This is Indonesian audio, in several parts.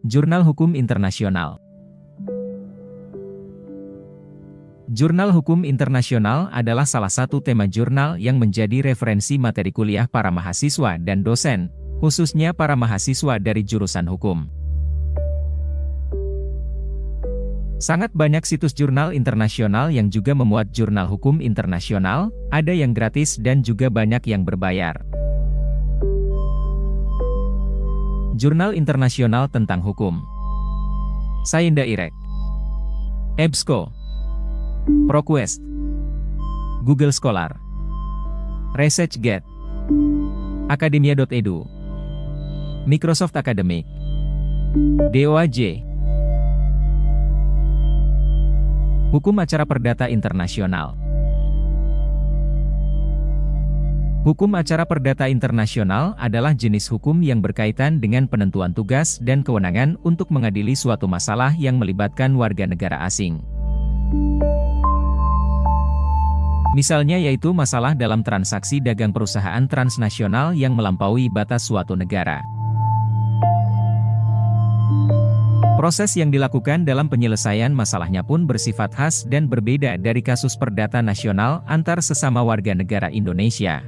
Jurnal Hukum Internasional. Jurnal Hukum Internasional adalah salah satu tema jurnal yang menjadi referensi materi kuliah para mahasiswa dan dosen, khususnya para mahasiswa dari jurusan hukum. Sangat banyak situs jurnal internasional yang juga memuat jurnal hukum internasional, ada yang gratis dan juga banyak yang berbayar. Jurnal internasional tentang hukum. Science Direct, EBSCO, ProQuest, Google Scholar, ResearchGate, Academia.edu, Microsoft Academic, DOAJ. Hukum Acara Perdata Internasional. Hukum acara perdata internasional adalah jenis hukum yang berkaitan dengan penentuan tugas dan kewenangan untuk mengadili suatu masalah yang melibatkan warga negara asing. Misalnya yaitu masalah dalam transaksi dagang perusahaan transnasional yang melampaui batas suatu negara. Proses yang dilakukan dalam penyelesaian masalahnya pun bersifat khas dan berbeda dari kasus perdata nasional antar sesama warga negara Indonesia.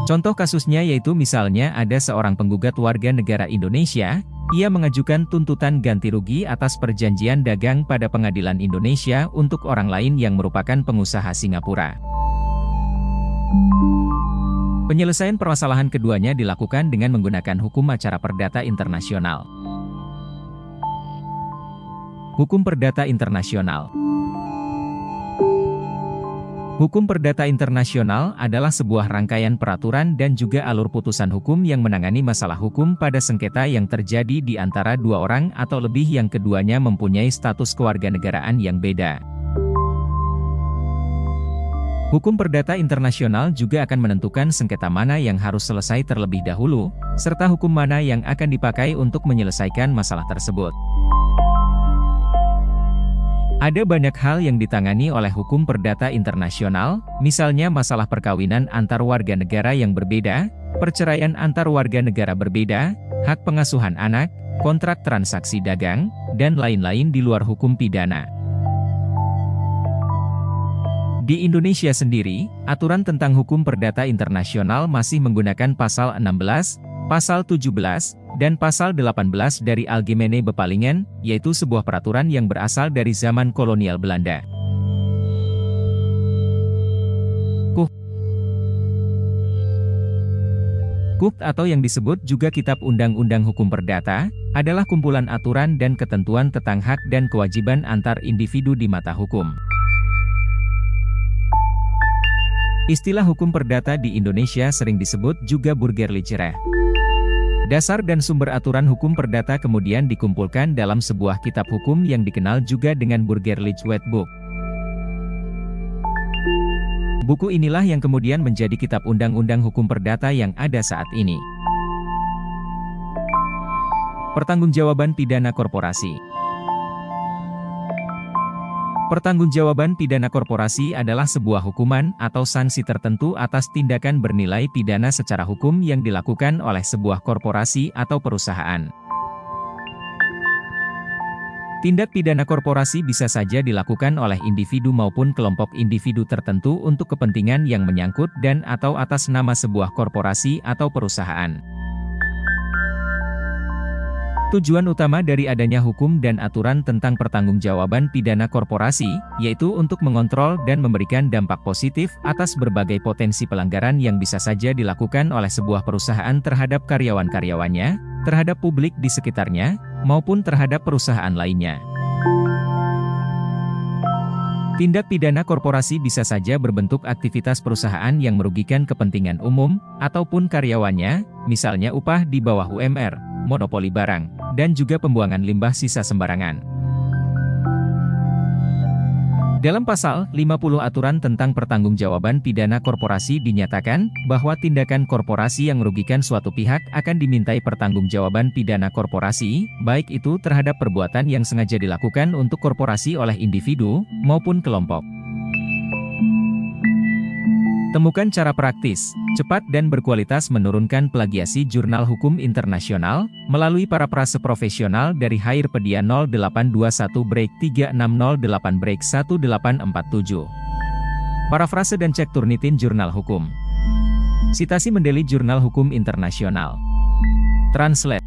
Contoh kasusnya yaitu misalnya ada seorang penggugat warga negara Indonesia, ia mengajukan tuntutan ganti rugi atas perjanjian dagang pada pengadilan Indonesia untuk orang lain yang merupakan pengusaha Singapura. Penyelesaian permasalahan keduanya dilakukan dengan menggunakan hukum acara perdata internasional. Hukum Perdata Internasional. Hukum perdata internasional adalah sebuah rangkaian peraturan dan juga alur putusan hukum yang menangani masalah hukum pada sengketa yang terjadi di antara dua orang atau lebih yang keduanya mempunyai status kewarganegaraan yang beda. Hukum perdata internasional juga akan menentukan sengketa mana yang harus selesai terlebih dahulu, serta hukum mana yang akan dipakai untuk menyelesaikan masalah tersebut. Ada banyak hal yang ditangani oleh hukum perdata internasional, misalnya masalah perkawinan antar warga negara yang berbeda, perceraian antar warga negara berbeda, hak pengasuhan anak, kontrak transaksi dagang, dan lain-lain di luar hukum pidana. Di Indonesia sendiri, aturan tentang hukum perdata internasional masih menggunakan pasal 16, pasal 17, dan pasal 18 dari Algemene Bepalingen, yaitu sebuah peraturan yang berasal dari zaman kolonial Belanda. KUH atau yang disebut juga Kitab Undang-Undang Hukum Perdata, adalah kumpulan aturan dan ketentuan tentang hak dan kewajiban antar individu di mata hukum. Istilah hukum perdata di Indonesia sering disebut juga Burgerlijk Recht. Dasar dan sumber aturan hukum perdata kemudian dikumpulkan dalam sebuah kitab hukum yang dikenal juga dengan Burgerlijk Wetboek. Buku inilah yang kemudian menjadi kitab undang-undang hukum perdata yang ada saat ini. Pertanggungjawaban pidana korporasi. Pertanggungjawaban pidana korporasi adalah sebuah hukuman atau sanksi tertentu atas tindakan bernilai pidana secara hukum yang dilakukan oleh sebuah korporasi atau perusahaan. Tindak pidana korporasi bisa saja dilakukan oleh individu maupun kelompok individu tertentu untuk kepentingan yang menyangkut dan atau atas nama sebuah korporasi atau perusahaan. Tujuan utama dari adanya hukum dan aturan tentang pertanggungjawaban pidana korporasi, yaitu untuk mengontrol dan memberikan dampak positif atas berbagai potensi pelanggaran yang bisa saja dilakukan oleh sebuah perusahaan terhadap karyawan-karyawannya, terhadap publik di sekitarnya, maupun terhadap perusahaan lainnya. Tindak pidana korporasi bisa saja berbentuk aktivitas perusahaan yang merugikan kepentingan umum, ataupun karyawannya, misalnya upah di bawah UMR, monopoli barang, dan juga pembuangan limbah sisa sembarangan. Dalam pasal 50 aturan tentang pertanggungjawaban pidana korporasi dinyatakan bahwa tindakan korporasi yang merugikan suatu pihak akan dimintai pertanggungjawaban pidana korporasi, baik itu terhadap perbuatan yang sengaja dilakukan untuk korporasi oleh individu maupun kelompok. Temukan cara praktis, cepat dan berkualitas menurunkan plagiasi jurnal hukum internasional, melalui parafrase profesional dari Hairpedia 0821-3608-1847. Parafrase dan cek Turnitin Jurnal Hukum. Citasi Mendeley Jurnal Hukum Internasional. Translate.